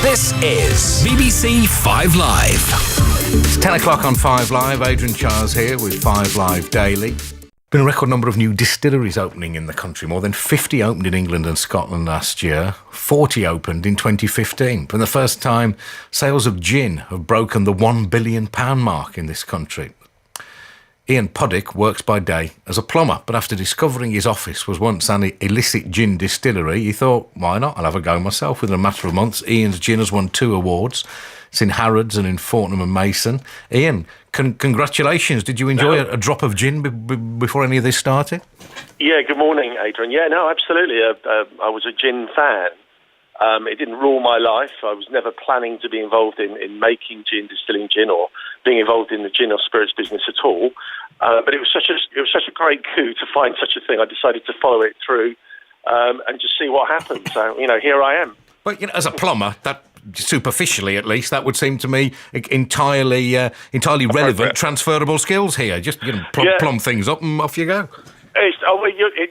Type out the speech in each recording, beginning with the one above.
This is BBC 5 Live. It's 10 o'clock on 5 Live. Adrian Chiles here with 5 Live Daily. Been a record number of new distilleries opening in the country. More than 50 opened in England and Scotland last year. 40 opened in 2015. For the first time, sales of gin have broken the £1 billion mark in this country. Ian Puddick works by day as a plumber, but after discovering his office was once an illicit gin distillery, he thought, why not? I'll have a go myself. Within a matter of months, Ian's gin has won 2 awards. It's in Harrods and in Fortnum and Mason. Ian, congratulations. Did you enjoy a drop of gin before any of this started? Yeah, good morning, Adrian. Yeah, no, absolutely. I was a gin fan. It didn't rule my life. I was never planning to be involved in making gin, distilling gin, or being involved in the gin or spirits business at all. But it was such a great coup to find such a thing. I decided to follow it through and just see what happened. So, here I am. But as a plumber, that superficially at least, that would seem to me entirely relevant, transferable skills here. Just plumb things up and off you go.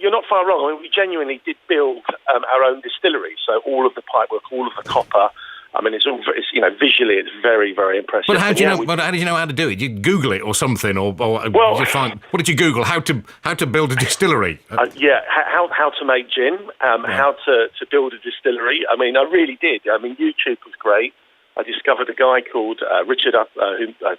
You're not far wrong. I mean, we genuinely did build our own distillery, so all of the pipework, all of the copper. I mean, it's visually, it's very, very impressive. But how do you know? But how did you know how to do it? Did you Google it or something, or did you find? What did you Google? How to build a distillery? How to make gin, how to build a distillery. I mean, I really did. I mean, YouTube was great. I discovered a guy called Richard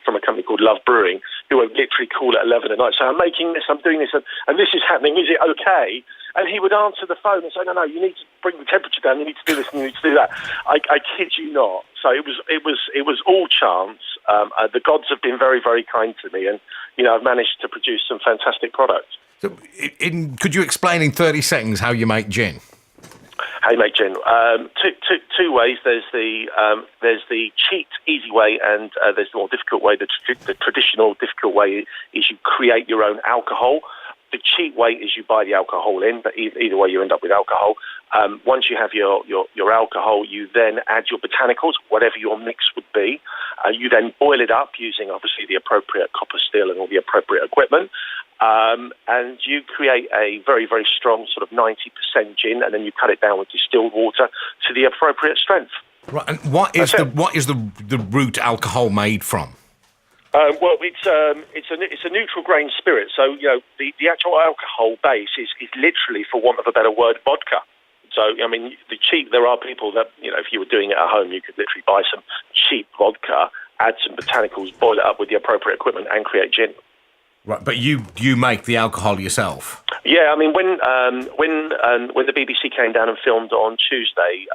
from a company called Love Brewing, who would literally call at 11 at night. So I'm making this, I'm doing this, and this is happening. Is it okay? And he would answer the phone and say, no, you need to bring the temperature down. You need to do this and you need to do that. I kid you not. So it was all chance. The gods have been very, very kind to me, and I've managed to produce some fantastic products. So, could you explain in 30 seconds how you make gin? How you make gin? Two ways. There's the cheap, easy way, and there's the more difficult way. The traditional, difficult way is you create your own alcohol. The cheap way is you buy the alcohol in, but either way you end up with alcohol. Once you have your alcohol, you then add your botanicals, whatever your mix would be. You then boil it up using, obviously, the appropriate copper, steel, and all the appropriate equipment. And you create a very, very strong sort of 90% gin, and then you cut it down with distilled water to the appropriate strength. Right. And what is the root alcohol made from? Well, it's a neutral grain spirit. So the actual alcohol base is literally, for want of a better word, vodka. So I mean, there are people that if you were doing it at home, you could literally buy some cheap vodka, add some botanicals, boil it up with the appropriate equipment, and create gin. Right, but you make the alcohol yourself? Yeah, I mean, when the BBC came down and filmed on Tuesday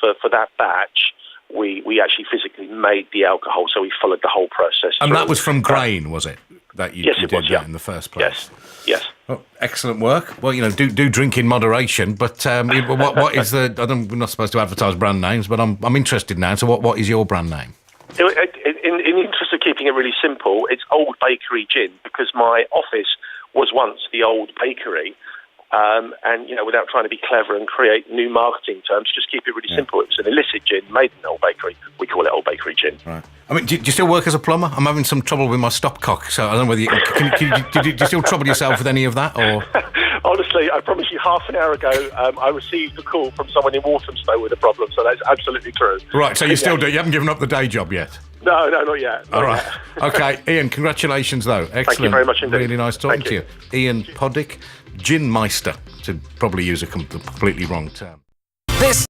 for that batch, we actually physically made the alcohol, so we followed the whole process. And that was from grain, was it? That you yes, it did was, that in the first place? Yes. Well, excellent work. Well, do drink in moderation. But what is the? We're not supposed to advertise brand names, but I'm interested now. So what is your brand name? In the interest of keeping it really simple, it's Old Bakery Gin, because my office was once the Old Bakery. And without trying to be clever and create new marketing terms, just keep it really simple. It was an illicit gin made in Old Bakery. We call it Old Bakery Gin. Right. I mean, do you still work as a plumber? I'm having some trouble with my stopcock, so I don't know whether do you still trouble yourself with any of that, or? Honestly, I promise you, half an hour ago, I received a call from someone in Walthamstow with a problem, so that's absolutely true. Right, so you still do. You haven't given up the day job yet? No, not yet. All right. Okay, Ian, congratulations, though. Excellent. Thank you very much indeed. Really nice talking to you. Ian Puddick, Gin Meister, to probably use a completely wrong term. This